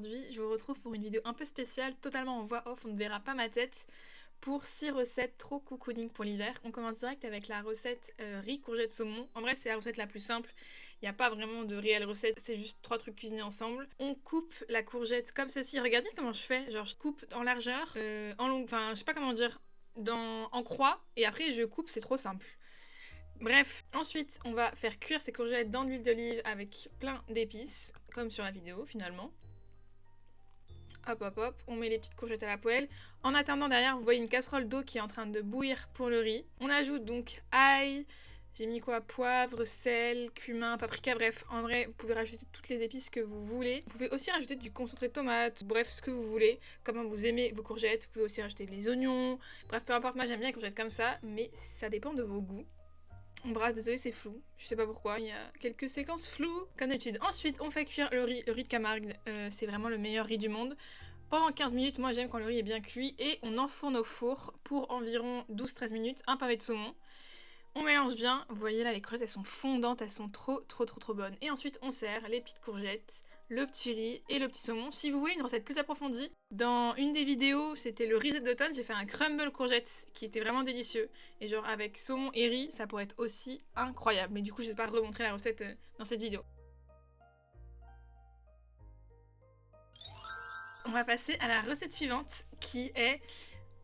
aujourd'hui je vous retrouve pour une vidéo un peu spéciale, totalement en voix off, on ne verra pas ma tête, pour 6 recettes trop cocooning pour l'hiver. On commence direct avec la recette riz courgette saumon. En vrai c'est la recette la plus simple, il n'y a pas vraiment de réelle recette, c'est juste 3 trucs cuisinés ensemble. On coupe la courgette comme ceci, regardez comment je fais, genre je coupe en largeur, en long, enfin je sais pas comment dire, en croix, et après je coupe, c'est trop simple. Bref, ensuite on va faire cuire ces courgettes dans de l'huile d'olive avec plein d'épices, comme sur la vidéo finalement. Hop hop hop, on met les petites courgettes à la poêle. En attendant derrière, vous voyez une casserole d'eau qui est en train de bouillir pour le riz. On ajoute donc ail, j'ai mis quoi, poivre, sel, cumin, paprika, bref, en vrai, vous pouvez rajouter toutes les épices que vous voulez. Vous pouvez aussi rajouter du concentré de tomate, bref, ce que vous voulez, comment vous aimez vos courgettes. Vous pouvez aussi rajouter des oignons, bref, peu importe, moi j'aime bien les courgettes comme ça, mais ça dépend de vos goûts. On brasse, désolé c'est flou, je sais pas pourquoi, il y a quelques séquences floues comme d'habitude. Ensuite on fait cuire le riz de Camargue, c'est vraiment le meilleur riz du monde. Pendant 15 minutes, moi j'aime quand le riz est bien cuit, et on enfourne au four pour environ 12-13 minutes, un pavé de saumon. On mélange bien, vous voyez là les courgettes elles sont fondantes, elles sont trop bonnes. Et ensuite on sert les petites courgettes, le petit riz et le petit saumon. Si vous voulez une recette plus approfondie, dans une des vidéos, c'était le risette d'automne, j'ai fait un crumble courgette qui était vraiment délicieux. Et genre avec saumon et riz, ça pourrait être aussi incroyable. Mais du coup je vais pas remontrer la recette dans cette vidéo. On va passer à la recette suivante qui est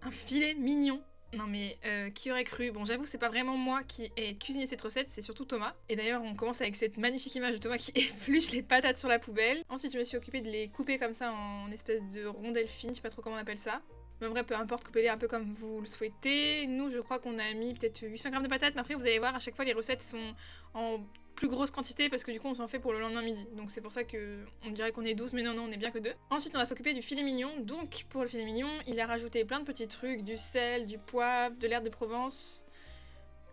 un filet mignon. Non mais qui aurait cru? Bon j'avoue c'est pas vraiment moi qui ai cuisiné cette recette, c'est surtout Thomas. Et d'ailleurs on commence avec cette magnifique image de Thomas qui épluche les patates sur la poubelle. Ensuite je me suis occupée de les couper comme ça en espèce de rondelles fines, je sais pas trop comment on appelle ça. Mais en vrai peu importe, coupez-les un peu comme vous le souhaitez. Nous je crois qu'on a mis peut-être 800 grammes de patates, mais après vous allez voir à chaque fois les recettes sont en plus grosse quantité parce que du coup on s'en fait pour le lendemain midi. Donc c'est pour ça que on dirait qu'on est 12, mais non, on est bien que 2. Ensuite on va s'occuper du filet mignon. Donc pour le filet mignon, il a rajouté plein de petits trucs, du sel, du poivre, de l'herbe de Provence.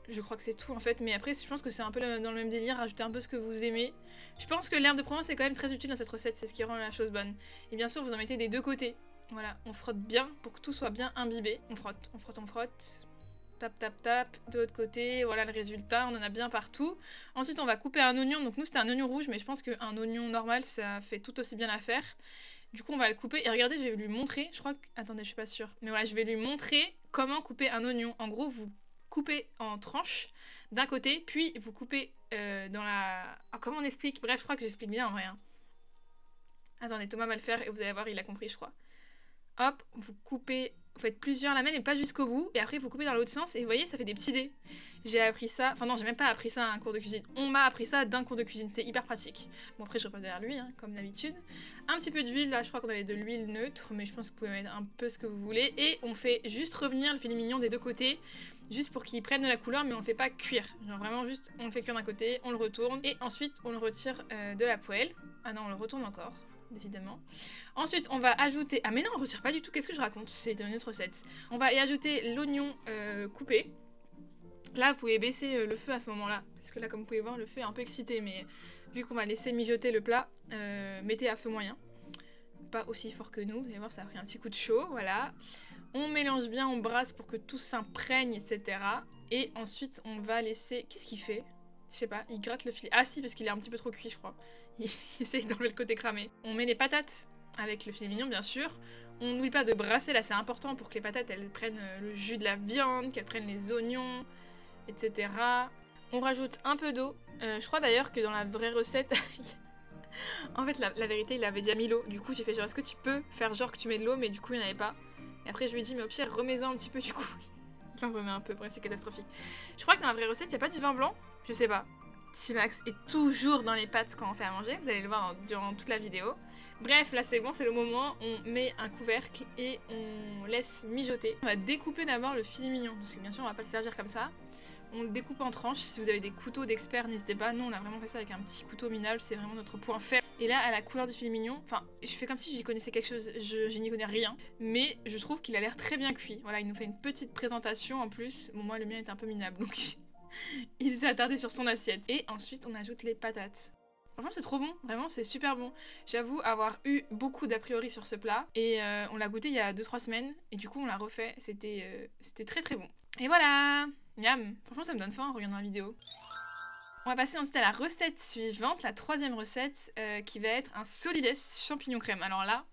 Je crois que c'est tout en fait, mais après je pense que c'est un peu dans le même délire, rajouter un peu ce que vous aimez. Je pense que l'herbe de Provence est quand même très utile dans cette recette, c'est ce qui rend la chose bonne. Et bien sûr vous en mettez des deux côtés. Voilà, on frotte bien pour que tout soit bien imbibé. On frotte, on frotte, on frotte. Tap tap tap, de l'autre côté, voilà le résultat, on en a bien partout. Ensuite on va couper un oignon, donc nous c'était un oignon rouge, mais je pense qu'un oignon normal ça fait tout aussi bien l'affaire. Du coup on va le couper, et regardez je vais lui montrer, je crois que... Attendez je suis pas sûre, mais voilà je vais lui montrer comment couper un oignon. En gros vous coupez en tranches d'un côté, puis vous coupez dans la... Ah, comment on explique? Bref je crois que j'explique bien en vrai. Attendez Thomas va le faire et vous allez voir il a compris je crois. Hop, vous coupez, vous faites plusieurs lamelles mais pas jusqu'au bout, et après vous coupez dans l'autre sens et vous voyez ça fait des petits dés. J'ai appris ça, enfin non j'ai même pas appris ça à un cours de cuisine, on m'a appris ça d'un cours de cuisine, c'est hyper pratique. Bon après je repasse derrière lui comme d'habitude. Un petit peu d'huile, là je crois qu'on avait de l'huile neutre, mais je pense que vous pouvez mettre un peu ce que vous voulez, et on fait juste revenir le filet mignon des deux côtés, juste pour qu'il prenne de la couleur, mais on le fait pas cuire, genre vraiment juste on le fait cuire d'un côté, on le retourne, et ensuite on le retire de la poêle. Ah non on le retourne encore. Décidément. Ensuite, on va ajouter... Ah mais non, on ne retire pas du tout, qu'est-ce que je raconte? C'est une autre recette. On va y ajouter l'oignon coupé. Là, vous pouvez baisser le feu à ce moment-là, parce que là, comme vous pouvez voir, le feu est un peu excité, mais vu qu'on va laisser mijoter le plat, mettez à feu moyen. Pas aussi fort que nous, vous allez voir, ça a pris un petit coup de chaud, voilà. On mélange bien, on brasse pour que tout s'imprègne, etc. Et ensuite, on va laisser... Qu'est-ce qu'il fait? Je sais pas, il gratte le filet. Ah si, parce qu'il est un petit peu trop cuit, je crois. Il essaye d'enlever le côté cramé. On met les patates avec le filet mignon, bien sûr. On n'oublie pas de brasser, là c'est important pour que les patates elles prennent le jus de la viande, qu'elles prennent les oignons, etc. On rajoute un peu d'eau. Je crois d'ailleurs que dans la vraie recette, en fait la vérité il avait déjà mis l'eau. Du coup j'ai fait genre est-ce que tu peux faire genre que tu mets de l'eau, mais du coup il n'y en avait pas. Et après je lui ai dit mais au pire remets-en un petit peu du coup. Il en remet un peu, bref c'est catastrophique. Je crois que dans la vraie recette il n'y a pas du vin blanc, je sais pas. T-Max est toujours dans les pâtes quand on fait à manger, vous allez le voir durant toute la vidéo. Bref, là c'est bon, c'est le moment, on met un couvercle et on laisse mijoter. On va découper d'abord le filet mignon, parce que bien sûr on va pas le servir comme ça. On le découpe en tranches, si vous avez des couteaux d'experts n'hésitez pas, nous on a vraiment fait ça avec un petit couteau minable, c'est vraiment notre point faible. Et là à la couleur du filet mignon, enfin je fais comme si j'y connaissais quelque chose, je n'y connais rien, mais je trouve qu'il a l'air très bien cuit. Voilà, il nous fait une petite présentation en plus, bon moi le mien est un peu minable donc... Il s'est attardé sur son assiette. Et ensuite on ajoute les patates. Franchement c'est trop bon, vraiment c'est super bon. J'avoue avoir eu beaucoup d'a priori sur ce plat. Et on l'a goûté il y a 2-3 semaines. Et du coup on l'a refait, c'était très bon. Et voilà. Miam. Franchement ça me donne faim en regardant la vidéo. On va passer ensuite à la recette suivante, la troisième recette, qui va être un solides champignon crème. Alors là,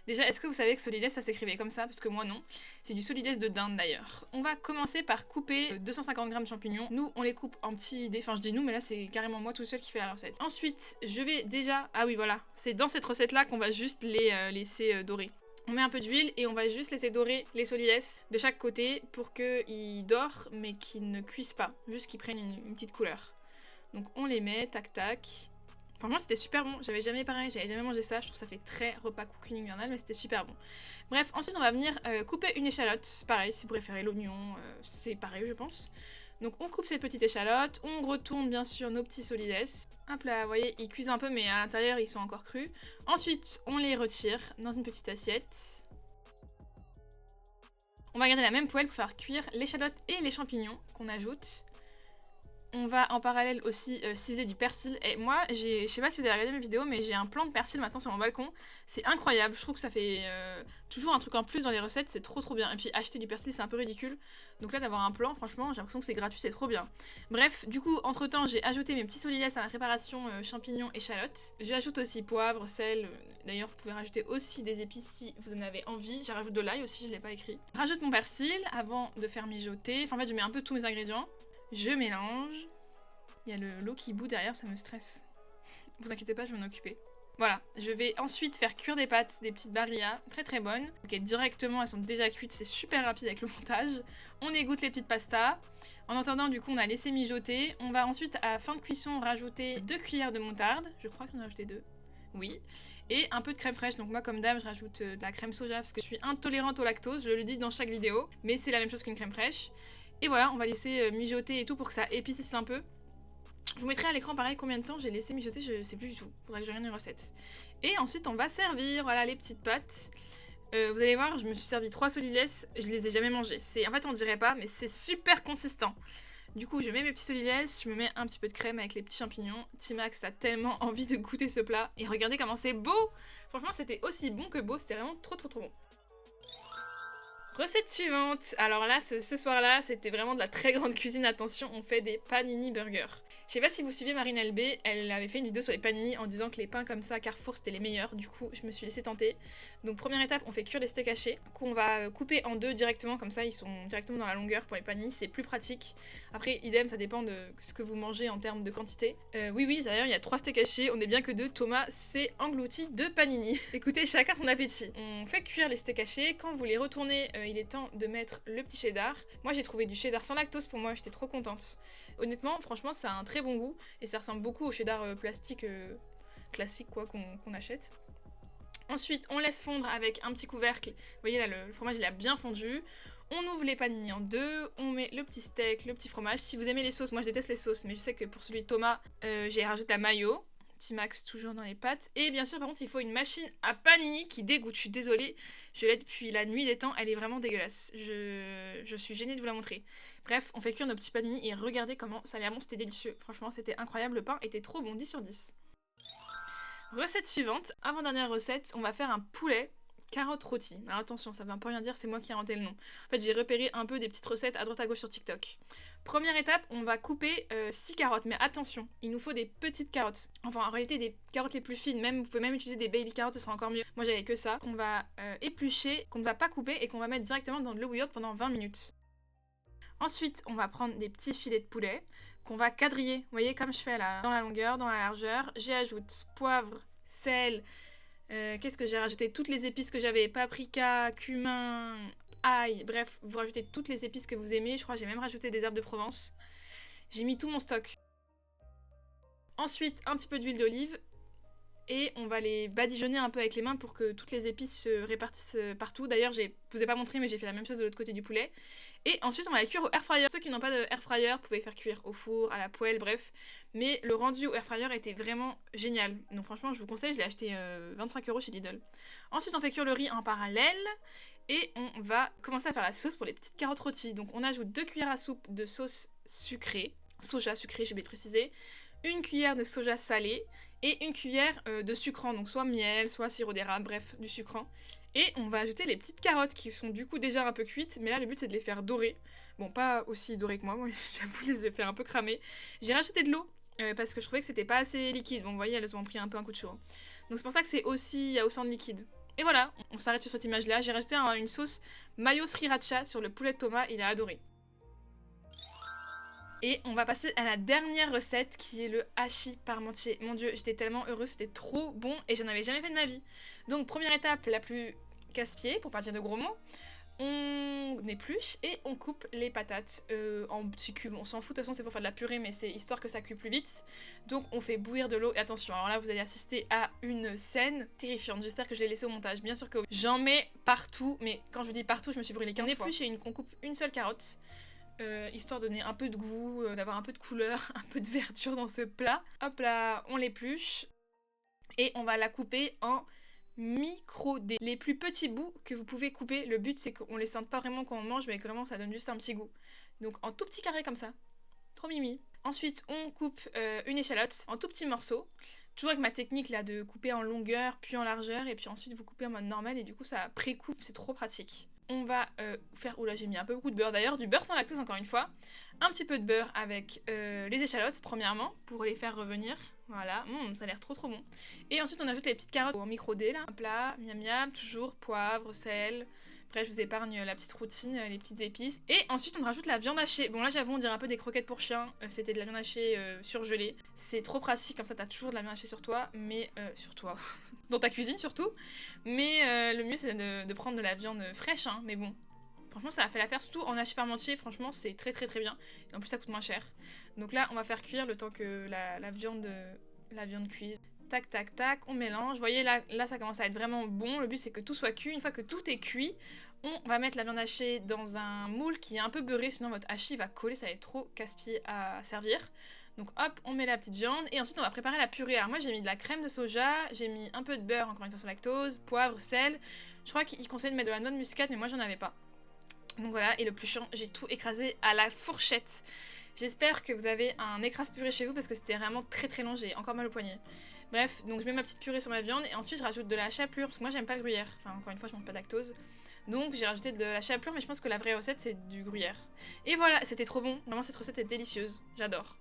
déjà, est-ce que vous savez que solides ça s'écrivait comme ça? Parce que moi non. C'est du solides de dinde d'ailleurs. On va commencer par couper 250 g de champignons. Nous, on les coupe en petits dés. Enfin, je dis nous, mais là, c'est carrément moi tout seul qui fait la recette. Ensuite, je vais déjà... Ah oui, voilà. C'est dans cette recette-là qu'on va juste les laisser dorer. On met un peu d'huile et on va juste laisser dorer les solides de chaque côté pour qu'ils dorent, mais qu'ils ne cuisent pas. Juste qu'ils prennent une petite couleur. Donc on les met, tac tac. Franchement c'était super bon, j'avais jamais mangé ça, je trouve ça fait très repas cooking hivernal mais c'était super bon. Bref, ensuite on va venir couper une échalote, pareil si vous préférez l'oignon, c'est pareil je pense. Donc on coupe cette petite échalote, on retourne bien sûr nos petits solides. Hop là, vous voyez, ils cuisent un peu mais à l'intérieur ils sont encore crus. Ensuite on les retire dans une petite assiette. On va garder la même poêle pour faire cuire l'échalote et les champignons qu'on ajoute. On va en parallèle aussi ciser du persil. Et moi, je sais pas si vous avez regardé mes vidéos, mais j'ai un plant de persil maintenant sur mon balcon. C'est incroyable, je trouve que ça fait toujours un truc en plus dans les recettes, c'est trop bien. Et puis acheter du persil, c'est un peu ridicule. Donc là, d'avoir un plant, franchement, j'ai l'impression que c'est gratuit, c'est trop bien. Bref, du coup, entre temps, j'ai ajouté mes petits solides à la préparation champignons, échalotes. J'ajoute aussi poivre, sel. D'ailleurs, vous pouvez rajouter aussi des épices si vous en avez envie. J'ajoute de l'ail aussi, je l'ai pas écrit. Je rajoute mon persil avant de faire mijoter. Enfin, en fait, je mets un peu tous mes ingrédients. Je mélange. Il y a l'eau qui bout derrière, ça me stresse. Vous inquiétez pas, je vais m'en occuper. Voilà, je vais ensuite faire cuire des pâtes, des petites barilla, très bonnes. Ok, directement, elles sont déjà cuites, c'est super rapide avec le montage. On égoutte les petites pastas. En attendant, du coup, on a laissé mijoter. On va ensuite, à fin de cuisson, rajouter 2 cuillères de moutarde. Je crois que j'en ai rajouté 2. Oui. Et un peu de crème fraîche. Donc moi, comme d'hab, je rajoute de la crème soja parce que je suis intolérante au lactose. Je le dis dans chaque vidéo. Mais c'est la même chose qu'une crème fraîche. Et voilà, on va laisser mijoter et tout pour que ça épaississe un peu. Je vous mettrai à l'écran pareil combien de temps j'ai laissé mijoter, je sais plus du tout. Faudrait que je regarde une recette. Et ensuite, on va servir, voilà, les petites pâtes. Vous allez voir, je me suis servi 3 solides, je les ai jamais mangés. En fait, on dirait pas, mais c'est super consistant. Du coup, je mets mes petits solides, je me mets un petit peu de crème avec les petits champignons. T-Max a tellement envie de goûter ce plat. Et regardez comment c'est beau! Franchement, c'était aussi bon que beau, c'était vraiment trop bon. Recette suivante. Alors là, ce soir-là, c'était vraiment de la très grande cuisine. Attention, on fait des panini burgers. Je sais pas si vous suivez Marine LB, elle avait fait une vidéo sur les panini en disant que les pains comme ça à Carrefour c'était les meilleurs. Du coup, je me suis laissée tenter. Donc première étape, on fait cuire les steaks hachés qu'on va couper en deux directement, comme ça ils sont directement dans la longueur pour les panini, c'est plus pratique. Après, idem, ça dépend de ce que vous mangez en termes de quantité. Oui, d'ailleurs, il y a 3 steaks hachés, on est bien que 2. Thomas s'est englouti 2 panini. Écoutez, chacun son appétit. On fait cuire les steaks hachés. Quand vous les retournez, il est temps de mettre le petit cheddar. Moi, j'ai trouvé du cheddar sans lactose pour moi, j'étais trop contente. Honnêtement, franchement, ça a un très bon goût et ça ressemble beaucoup au cheddar plastique classique quoi qu'on achète. Ensuite, on laisse fondre avec un petit couvercle. Vous voyez là, le fromage il a bien fondu. On ouvre les panini en deux, on met le petit steak, le petit fromage. Si vous aimez les sauces, moi je déteste les sauces, mais je sais que pour celui de Thomas, j'ai rajouté la mayo. T-Max toujours dans les pâtes. Et bien sûr, par contre, il faut une machine à panini qui dégoûte. Je suis désolée, je l'ai depuis la nuit des temps, elle est vraiment dégueulasse. Je suis gênée de vous la montrer. Bref, on fait cuire nos petits panini et regardez comment ça allait bon, c'était délicieux. Franchement, c'était incroyable, le pain était trop bon, 10 sur 10. Recette suivante, avant-dernière recette, on va faire un poulet carotte rôti. Alors attention, ça veut un peu rien dire, c'est moi qui ai inventé le nom. En fait, j'ai repéré un peu des petites recettes à droite à gauche sur TikTok. Première étape, on va couper 6 carottes, mais attention, il nous faut des petites carottes. Enfin, en réalité, des carottes les plus fines, vous pouvez même utiliser des baby carottes, ce sera encore mieux. Moi, j'avais que ça, qu'on va éplucher, qu'on ne va pas couper et qu'on va mettre directement dans de l'eau bouillante pendant 20 minutes. Ensuite, on va prendre des petits filets de poulet qu'on va quadriller. Vous voyez, comme je fais là, dans la longueur, dans la largeur. J'y ajoute poivre, sel, qu'est-ce que j'ai rajouté? Toutes les épices que j'avais, paprika, cumin, ail, bref, vous rajoutez toutes les épices que vous aimez. Je crois que j'ai même rajouté des herbes de Provence. J'ai mis tout mon stock. Ensuite, un petit peu d'huile d'olive. Et on va les badigeonner un peu avec les mains pour que toutes les épices se répartissent partout. D'ailleurs, je vous ai pas montré, mais j'ai fait la même chose de l'autre côté du poulet. Et ensuite, on va les cuire au air fryer. Ceux qui n'ont pas de air fryer, vous pouvez faire cuire au four, à la poêle, bref. Mais le rendu au air fryer était vraiment génial. Donc franchement, je vous conseille, je l'ai acheté 25 € chez Lidl. Ensuite, on fait cuire le riz en parallèle. Et on va commencer à faire la sauce pour les petites carottes rôties. Donc on ajoute 2 cuillères à soupe de sauce sucrée. Soja sucré, je vais préciser. 1 cuillère de soja salé. Et 1 cuillère de sucrant, donc soit miel, soit sirop d'érable, bref, du sucrant. Et on va ajouter les petites carottes qui sont du coup déjà un peu cuites, mais là le but c'est de les faire dorer. Bon, pas aussi dorées que moi j'avoue, je les ai fait un peu cramer. J'ai rajouté de l'eau parce que je trouvais que c'était pas assez liquide. Bon, vous voyez, elles ont pris un peu un coup de chaud. Donc c'est pour ça que c'est aussi, il y a autant de liquide. Et voilà, on s'arrête sur cette image-là. J'ai rajouté une sauce mayo sriracha sur le poulet de Thomas, il a adoré. Et on va passer à la dernière recette qui est le hachis parmentier. Mon dieu, j'étais tellement heureuse, c'était trop bon et j'en avais jamais fait de ma vie. Donc première étape, la plus casse-pied, pour pas dire de gros mots. On épluche et on coupe les patates en petits cubes. On s'en fout, de toute façon c'est pour faire de la purée, mais c'est histoire que ça cuit plus vite. Donc on fait bouillir de l'eau. Et attention, alors là vous allez assister à une scène terrifiante. J'espère que je l'ai laissé au montage. Bien sûr que oui. J'en mets partout, mais quand je vous dis partout, je me suis brûlée 15 fois. On épluche et on coupe une seule carotte. Histoire de donner un peu de goût, d'avoir un peu de couleur, un peu de verdure dans ce plat. Hop là, on l'épluche. Et on va la couper en micro-dés. Les plus petits bouts que vous pouvez couper, le but c'est qu'on les sente pas vraiment quand on mange, mais que vraiment ça donne juste un petit goût. Donc en tout petit carré comme ça. Trop mimi. Ensuite, on coupe une échalote en tout petits morceaux. Toujours avec ma technique là de couper en longueur, puis en largeur, et puis ensuite vous coupez en mode normal, et du coup ça pré-coupe, c'est trop pratique. On va faire... Oula, j'ai mis un peu beaucoup de beurre d'ailleurs, du beurre sans lactose encore une fois. Un petit peu de beurre avec les échalotes, premièrement, pour les faire revenir. Voilà, ça a l'air trop bon. Et ensuite on ajoute les petites carottes en micro-dés là. Hop là, miam miam, toujours poivre, sel. Après je vous épargne la petite routine, les petites épices. Et ensuite on rajoute la viande hachée. Bon là j'avoue on dirait un peu des croquettes pour chiens. C'était de la viande hachée surgelée. C'est trop pratique, comme ça t'as toujours de la viande hachée sur toi. Mais sur toi, dans ta cuisine surtout. Mais le mieux c'est de prendre de la viande fraîche, hein. Mais bon, franchement ça a fait l'affaire, surtout en hachis parmentier, franchement c'est très bien. Et en plus ça coûte moins cher. Donc là on va faire cuire le temps que la viande cuise. Tac tac tac, on mélange. Vous voyez là ça commence à être vraiment bon. Le but c'est que tout soit cuit. Une fois que tout est cuit, on va mettre la viande hachée dans un moule qui est un peu beurré, sinon votre hachis va coller, ça va être trop casse-pied à servir. Donc hop, on met la petite viande et ensuite on va préparer la purée. Alors moi j'ai mis de la crème de soja, j'ai mis un peu de beurre, encore une fois sans lactose, poivre, sel. Je crois qu'il conseille de mettre de la noix de muscade, mais moi j'en avais pas. Donc voilà, et le plus chiant, j'ai tout écrasé à la fourchette. J'espère que vous avez un écrase-purée chez vous parce que c'était vraiment très long, j'ai encore mal au poignet. Bref, donc je mets ma petite purée sur ma viande et ensuite je rajoute de la chapelure parce que moi j'aime pas le gruyère. Enfin encore une fois je mange pas de lactose. Donc j'ai rajouté de la chapelure mais je pense que la vraie recette c'est du gruyère. Et voilà, c'était trop bon, vraiment cette recette est délicieuse, j'adore.